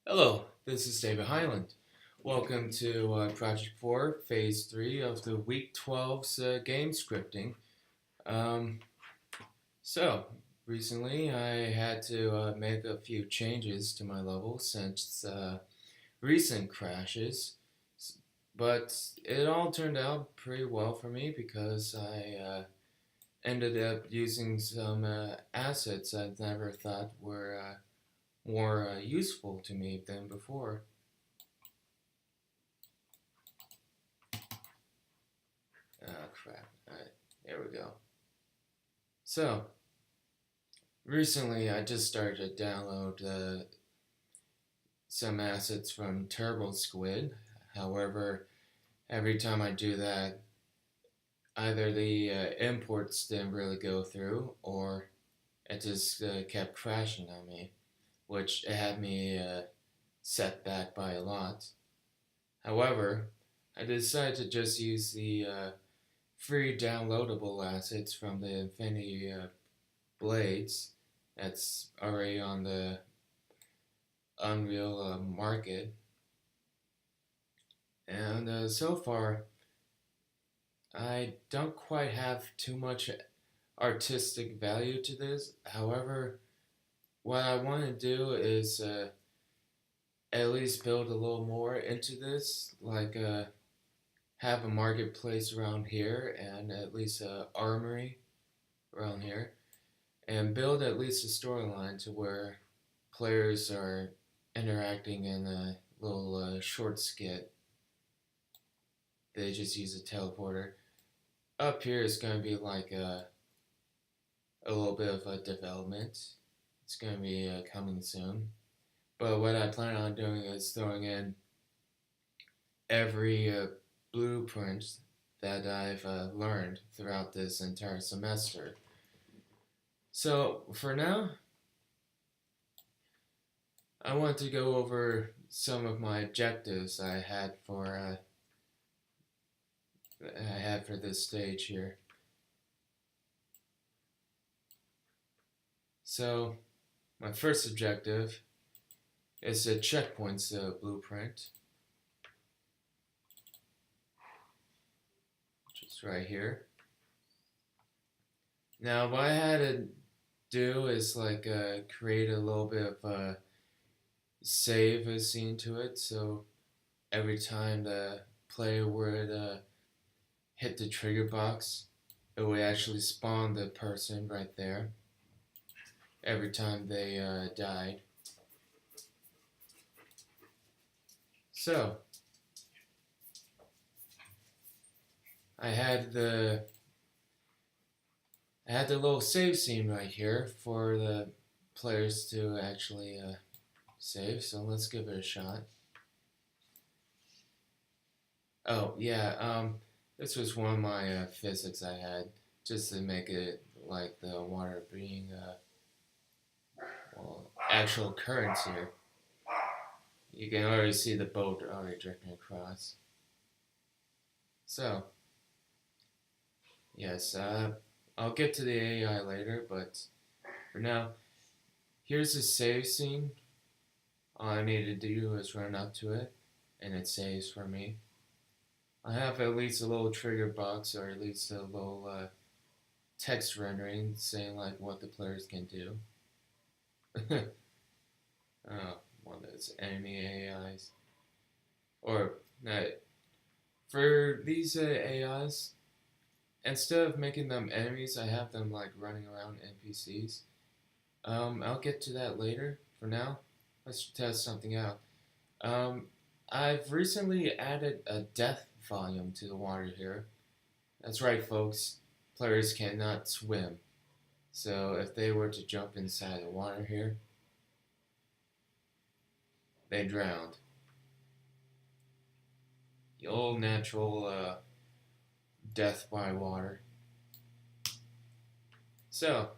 Hello, this is David Highland. Welcome to Project 4, Phase 3 of the Week 12's game scripting. Um, so, recently I had to make a few changes to my level since recent crashes, but it all turned out pretty well for me because I ended up using some assets I never thought were more useful to me than before. Oh crap. Alright, there we go. So, recently I just started to download some assets from Turbo Squid. However, every time I do that, either the imports didn't really go through or it just kept crashing on me, which it had me set back by a lot. However, I decided to just use the free downloadable assets from the Infinity Blades that's already on the Unreal market. And so far, I don't quite have too much artistic value to this. However, what I want to do is at least build a little more into this, like have a marketplace around here and at least a armory around here, and build at least a storyline to where players are interacting in a little short skit. They just use a teleporter. Up here is going to be like a little bit of a development. It's going to be coming soon. But what I plan on doing is throwing in every blueprint that I've learned throughout this entire semester. So for now, I want to go over some of my objectives I had for this stage here. So my first objective is the checkpoints blueprint, which is right here. Now what I had to do is like create a little bit of a save a scene to it, so every time the player would hit the trigger box, it would actually spawn the person right there every time they died. So I had the little save scene right here for the players to actually save. So let's give it a shot. Oh yeah, this was one of my physics I had just to make it like the water being actual currents here. You can already see the boat already drifting across. So yes, I'll get to the AI later, but for now, here's the save scene. All I need to do is run up to it, and it saves for me. I have at least a little trigger box, or at least a little text rendering saying like what the players can do. One of those enemy AIs. Or for these AIs, instead of making them enemies, I have them like running around NPCs. I'll get to that later. For now, let's test something out. Um, I've recently added a death volume to the water here. That's right, folks. Players cannot swim. So if they were to jump inside the water here, they drowned. The old natural death by water. So,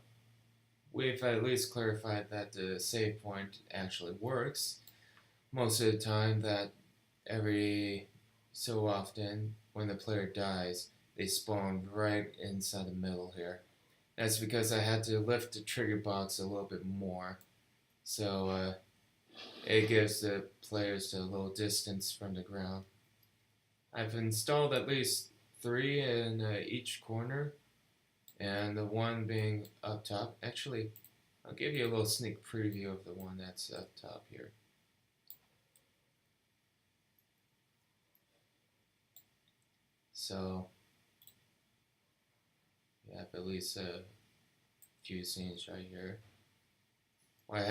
we've at least clarified that the save point actually works. Most of the time, that every so often, when the player dies, they spawn right inside the middle here. That's because I had to lift the trigger box a little bit more. So, It gives the players a little distance from the ground. I've installed at least three in each corner, and the one being up top. Actually, I'll give you a little sneak preview of the one that's up top here. So, you have at least a few scenes right here. What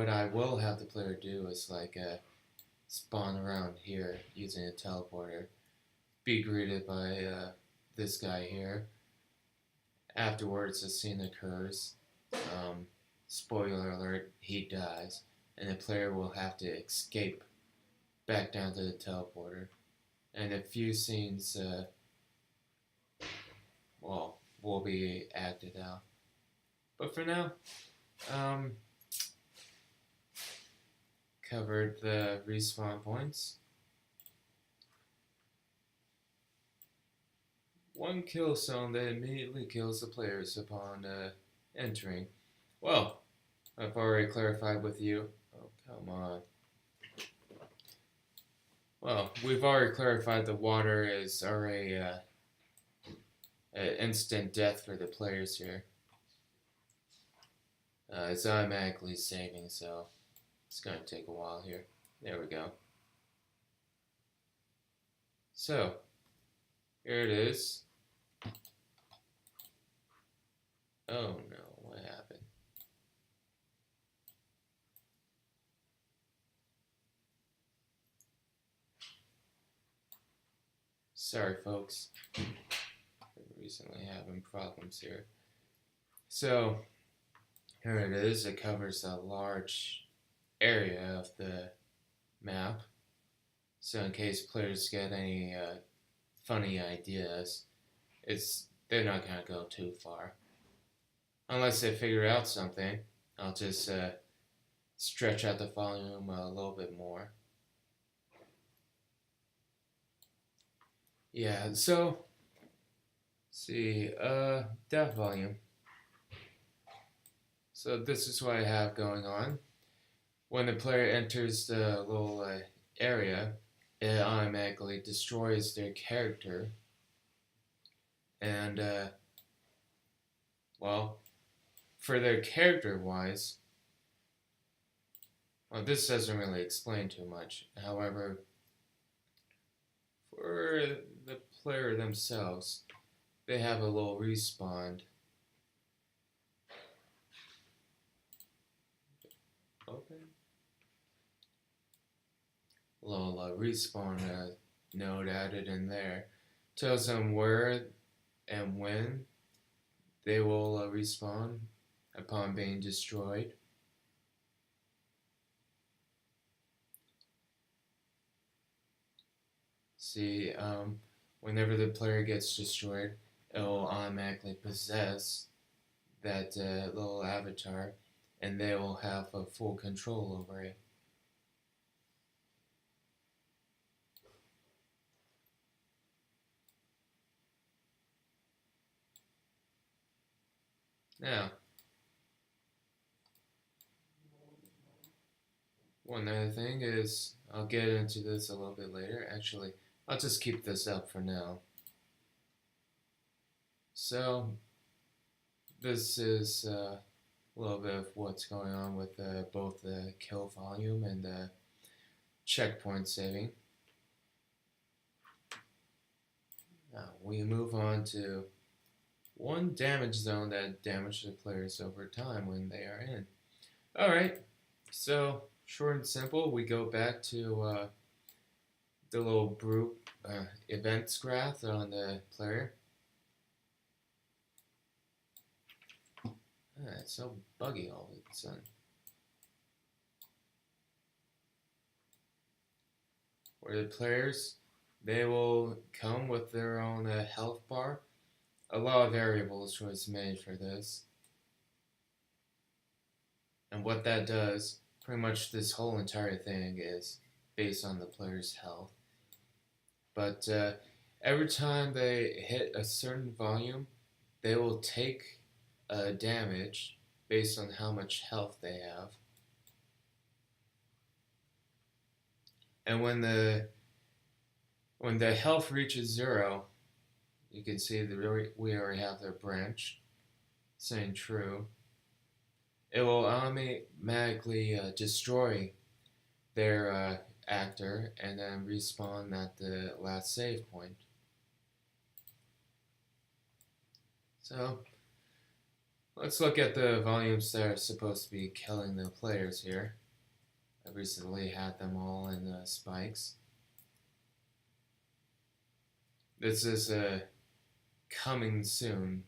I will have the player do is like spawn around here using a teleporter, be greeted by this guy here. Afterwards, a scene occurs. Um, Spoiler alert, he dies, and the player will have to escape back down to the teleporter. And a few scenes, will be acted out. But for now, um, covered the respawn points. One kill zone that immediately kills the players upon entering. Well, I've already clarified with you. Oh, come on. Well, we've already clarified the water is already instant death for the players here. It's automatically saving, so it's going to take a while here. There we go. So, here it is. Oh no, what happened? Sorry, folks. We're recently having problems here. So, here it is. It covers a large area of the map. So, in case players get any funny ideas, they're not gonna go too far. Unless they figure out something, I'll just stretch out the volume a little bit more. Yeah, so see, depth volume. So this is what I have going on. When the player enters the little area, it automatically destroys their character. And, for their character wise, well, this doesn't really explain too much. However, for the player themselves, they have a little respawn. Open. A little respawn node added in there. Tells them where and when they will respawn upon being destroyed. See, whenever the player gets destroyed, it will automatically possess that little avatar, and they will have full control over it. Now, one other thing is, I'll get into this a little bit later. Actually, I'll just keep this up for now. So, this is a little bit of what's going on with both the kill volume and the checkpoint saving. Now, we move on to one damage zone that damages the players over time when they are in. Alright, so short and simple, we go back to the little group events graph on the player. It's so buggy all of a sudden. Where the players, they will come with their own health bar. A lot of variables was made for this. And what that does, pretty much this whole entire thing is based on the player's health. But every time they hit a certain volume, they will take damage based on how much health they have. And when the health reaches 0, you can see that we already have their branch saying true. It will automatically destroy their actor and then respawn at the last save point. So let's look at the volumes that are supposed to be killing the players here. I recently had them all in spikes. This is coming soon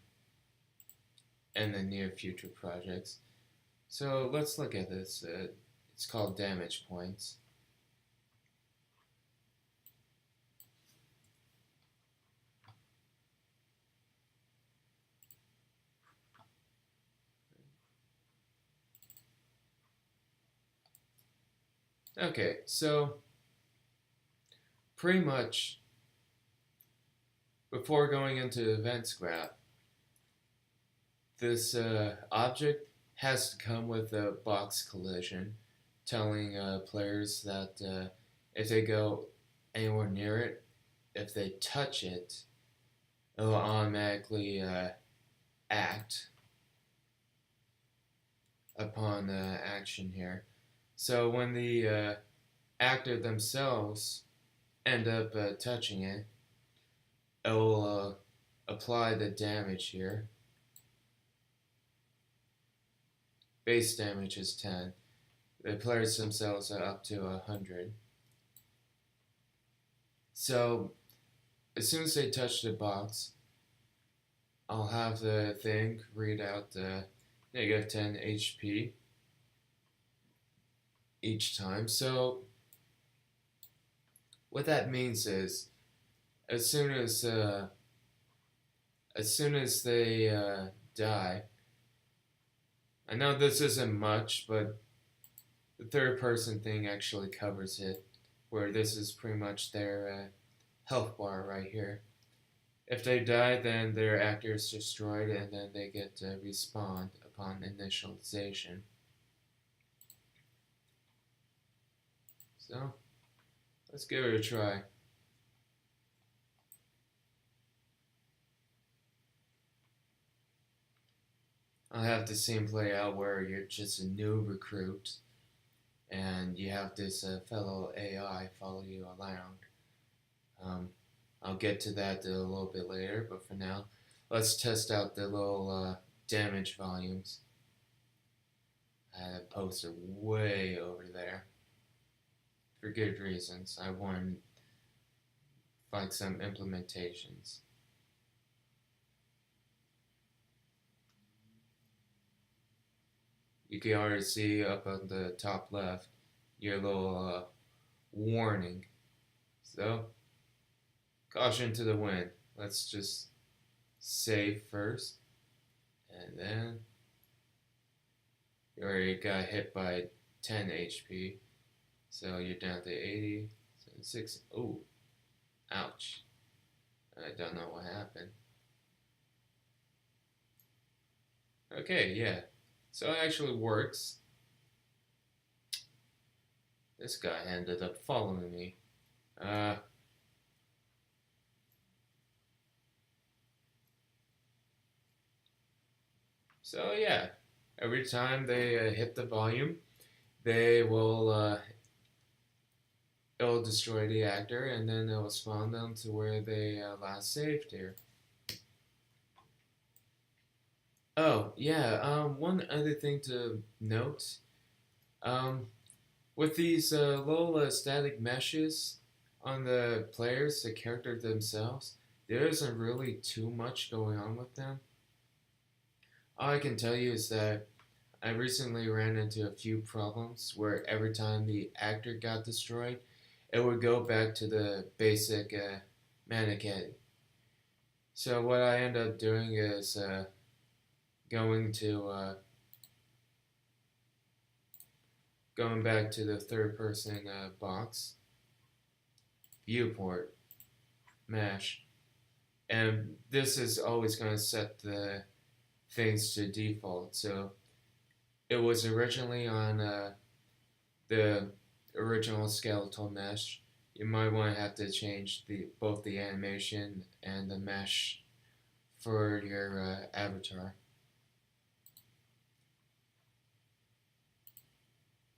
in the near future projects. So let's look at this. It's called damage points. Okay, so pretty much before going into the events graph, this object has to come with a box collision, telling players that if they go anywhere near it, if they touch it, it'll automatically act upon action here. So when the actor themselves end up touching it, it'll apply the damage here. Base damage is 10. The players themselves are up to 100. So as soon as they touch the box, I'll have the thing read out negative 10 HP each time. So what that means is as soon as they die, I know this isn't much, but the third person thing actually covers it, where this is pretty much their health bar right here. If they die, then their actor is destroyed, and then they get respawned upon initialization. So, let's give it a try. I'll have the scene play out where you're just a new recruit, and you have this fellow AI follow you around. I'll get to that a little bit later, but for now, let's test out the little damage volumes. I had it posted way over there for good reasons. I wanted like some implementations. You can already see up on the top left your little warning. So, caution to the wind. Let's just save first, and then you already got hit by 10 HP, so you're down to 80, 76. Oh, ouch. I don't know what happened. Okay, yeah. So it actually works. This guy ended up following me. So yeah, every time they hit the volume, they will it'll destroy the actor, and then it'll spawn them to where they last saved here. Oh yeah, one other thing to note, um, with these little static meshes on the players, the character themselves, there isn't really too much going on with them. All I can tell you is that I recently ran into a few problems where every time the actor got destroyed, it would go back to the basic mannequin. So what I end up doing is going back to the third person box viewport mesh, and this is always going to set the things to default. So it was originally on the original skeletal mesh, you might want to have to change both the animation and the mesh for your avatar.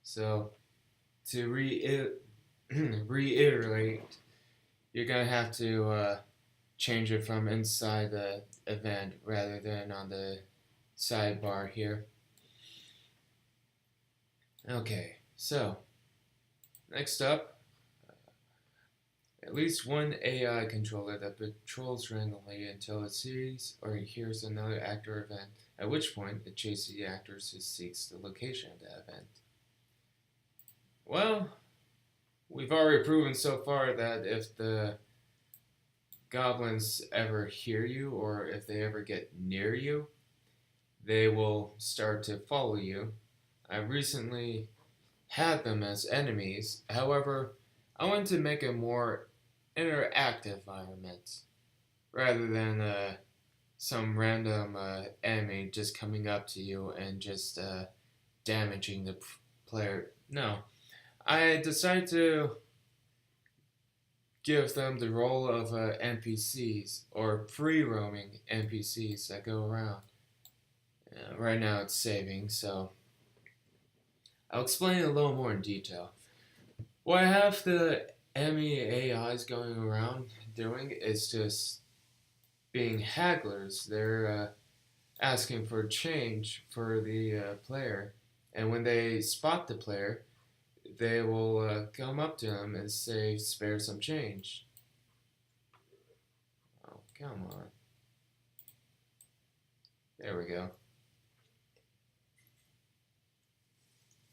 So to reiterate, you're gonna have to change it from inside the event rather than on the sidebar here. Okay, so next up, at least one AI controller that patrols randomly until it sees or hears another actor event, at which point it chases the actors who seeks the location of that event. Well, we've already proven so far that if the goblins ever hear you or if they ever get near you, they will start to follow you. I recently had them as enemies. However, I wanted to make a more interactive environment rather than some random enemy just coming up to you and just damaging the player. No, I decided to give them the role of NPCs or free roaming NPCs that go around. Right now it's saving, so I'll explain it a little more in detail. What I have the enemy AIs going around doing is just being hagglers. They're asking for change for the player, and when they spot the player, they will come up to them and say, "Spare some change." Oh, come on. There we go.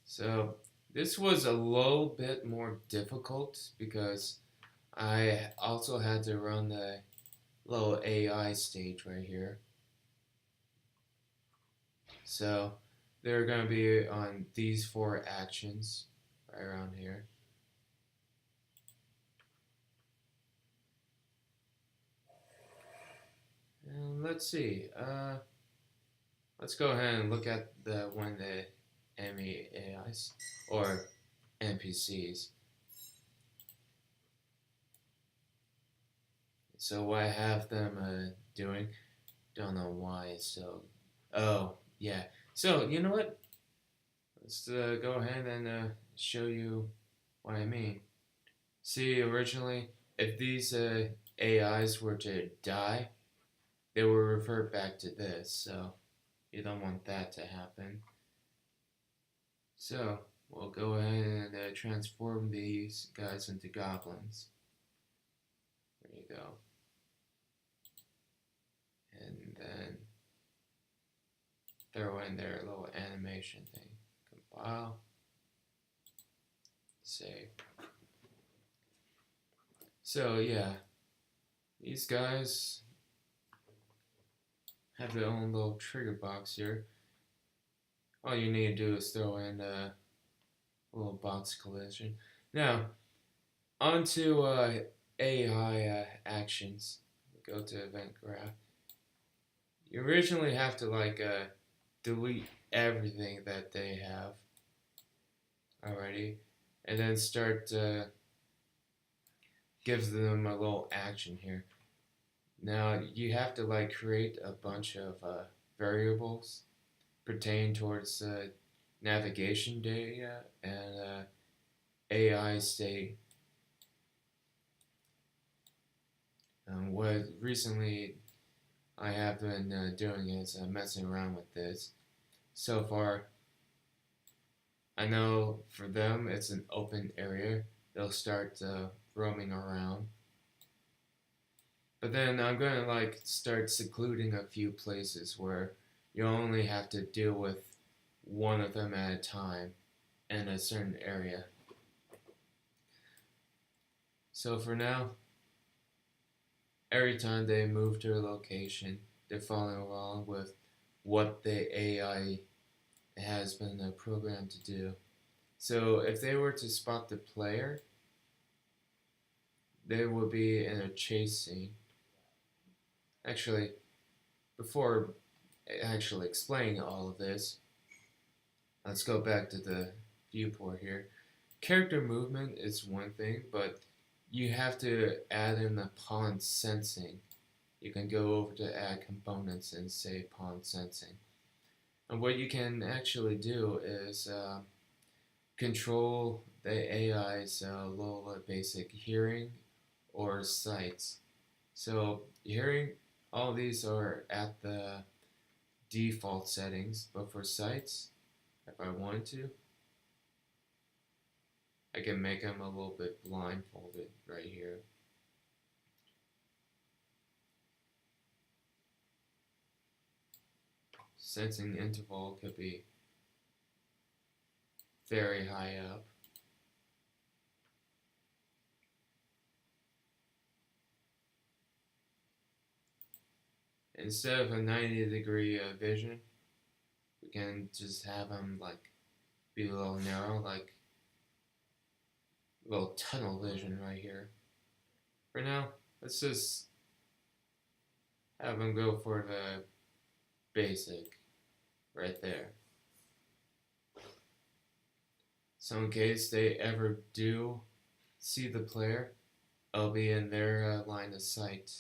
So this was a little bit more difficult because I also had to run the little AI stage right here. So they're going to be on these 4 actions right around here. And let's see. Let's go ahead and look at the one the enemy AIs or NPCs. So what I have them doing, don't know why. So, oh yeah. So you know what? Let's go ahead and show you what I mean. See, originally, if these AIs were to die, they will revert back to this. So you don't want that to happen. So we'll go ahead and transform these guys into goblins. There you go. And then throw in their little animation thing. Compile. Save. So yeah, these guys have their own little trigger box here. All you need to do is throw in a little box collision. Now, onto AI actions. Go to event graph. You originally have to delete everything that they have already, and then start give them a little action here. Now you have to create a bunch of variables pertain towards navigation data and AI state. What recently I have been doing is messing around with this. So far, I know for them it's an open area. They'll start roaming around. But then I'm going to start secluding a few places where you only have to deal with one of them at a time in a certain area. So for now, every time they move to a location, they're following along with what the AI has been programmed to do. So if they were to spot the player, they will be in a chase scene. Actually, before actually explaining all of this, let's go back to the viewport here. character movement is one thing, but you have to add in the pawn sensing. You can go over to add components and say pawn sensing. And what you can actually do is control the AI's little basic hearing or sights. So hearing, all these are at the default settings, but for sights, if I want to, I can make them a little bit blindfolded right here. Sensing interval could be very high up. Instead of a 90-degree vision, we can just have them like be a little narrow, like a little tunnel vision right here. For now, let's just have them go for the basic right there. So in case they ever do see the player, I'll be in their line of sight.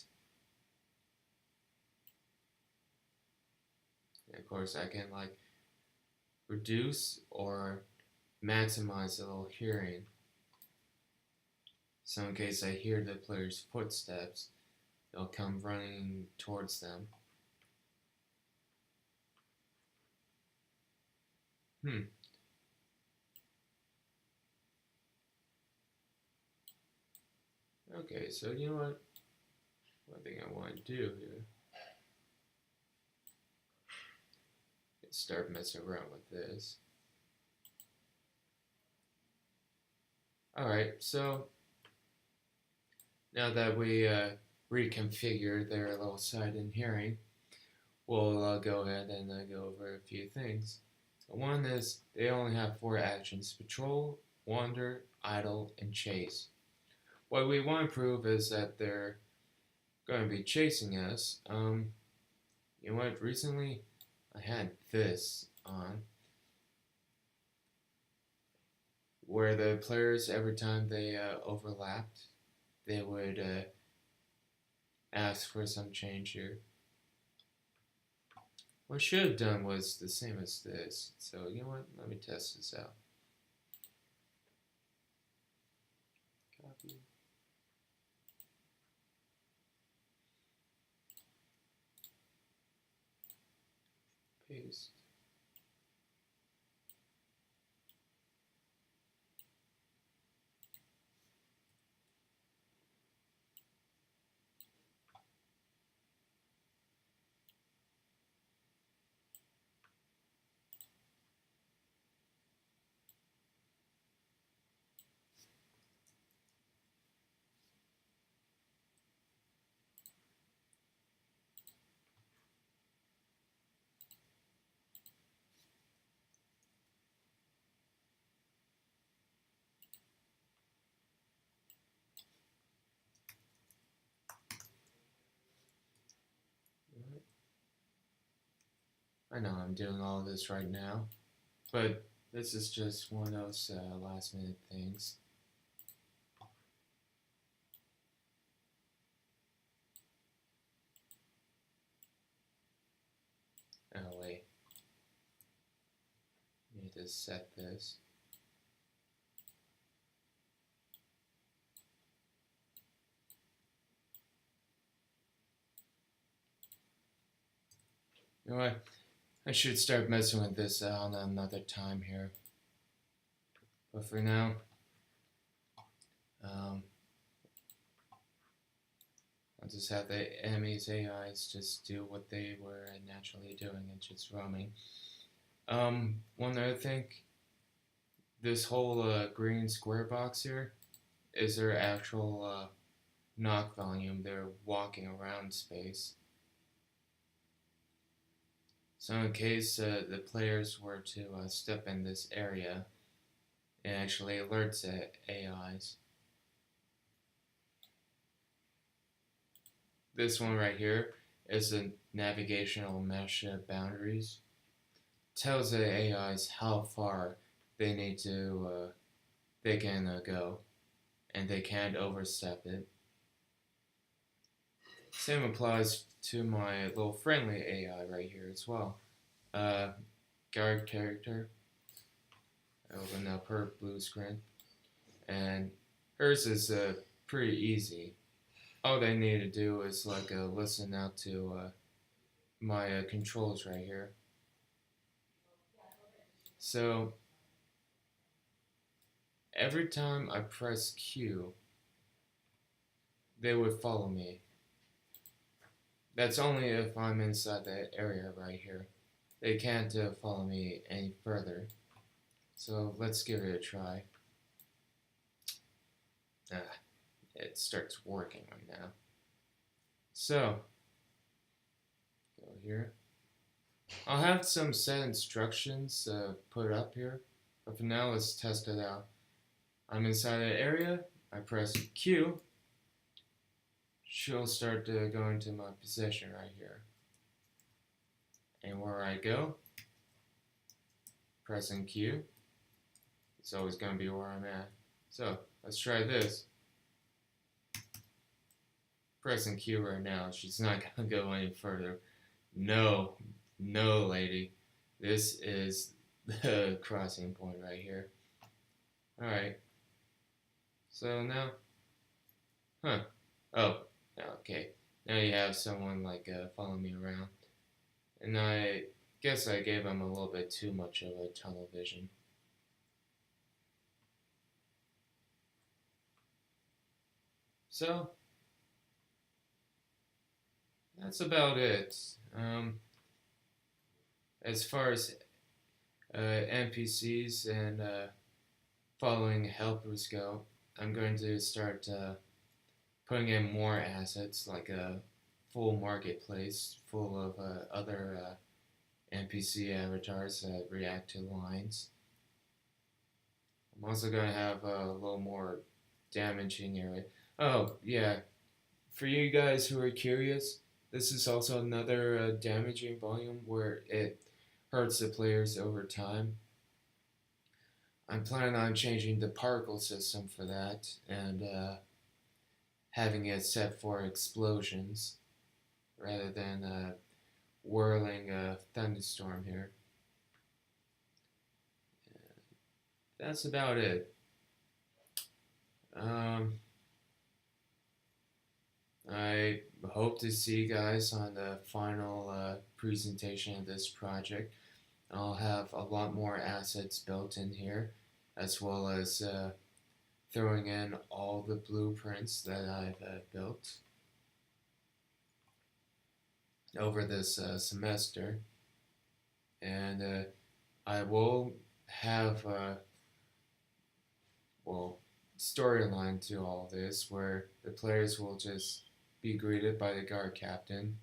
And of course, I can like reduce or maximize a little hearing. So in case I hear the player's footsteps, they'll come running towards them. Okay, so you know what? One thing I want to do here is start messing around with this. Alright, so now that we reconfigured their little sight and hearing, we'll go ahead and go over a few things. One is they only have 4 actions: patrol, wander, idle, and chase. What we want to prove is that they're going to be chasing us. You know what? Recently, I had this on, where the players, every time they overlapped, they would ask for some change here. What I should have done was the same as this. So, you know what? Let me test this out. Copy. Paste. I know I'm doing all of this right now, but this is just one of those last minute things. Oh wait, need to set this. You know what? I should start messing with this on another time here. But for now, I'll just have the enemy's AIs just do what they were naturally doing and just roaming. One other thing, this whole green square box here is their actual knock volume. They're walking around space. So in case the players were to step in this area, it actually alerts the AIs. This one right here is the navigational mesh boundaries. Tells the AIs how far they need to they can go, and they can't overstep it. Same applies to my little friendly AI right here as well. Uh, Guard character. I open up her blue screen, and hers is pretty easy. All they need to do is like listen out to my controls right here. So every time I press Q, they would follow me. That's only if I'm inside that area right here. They can't follow me any further. So let's give it a try. Ah, it starts working right now. So, go here. I'll have some set instructions put up here, but for now let's test it out. I'm inside that area, I press Q, she'll start to go into my position right here. And where I go, pressing Q, it's always going to be where I'm at. So, let's try this. Pressing Q right now, she's not going to go any further. No, no, lady. This is the crossing point right here. Alright. So now, oh, okay. Now you have someone like following me around. And I guess I gave him a little bit too much of a tunnel vision. So, that's about it. As far as NPCs and following helpers go, I'm going to start putting in more assets like a full marketplace full of other NPC avatars that react to lines. I'm also going to have a little more damaging area. Oh, yeah. For you guys who are curious, this is also another damaging volume where it hurts the players over time. I'm planning on changing the particle system for that and having it set for explosions rather than whirling a thunderstorm here. That's about it. I hope to see you guys on the final presentation of this project. I'll have a lot more assets built in here, as well as throwing in all the blueprints that I've built over this semester. And I will have well, storyline to all this where the players will just be greeted by the guard captain.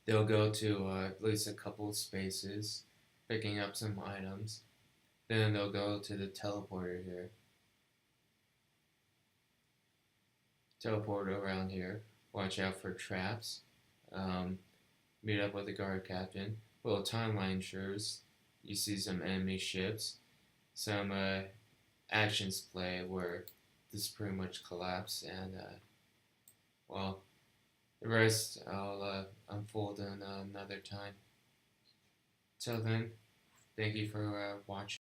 They'll go to at least a couple of spaces, picking up some items. Then they'll go to the teleporter here. Teleport around here. Watch out for traps. Meet up with the guard captain. Little timeline shows. You see some enemy ships. Some actions play where this pretty much collapse, and well, the rest I'll unfold in another time. Till then, thank you for watching.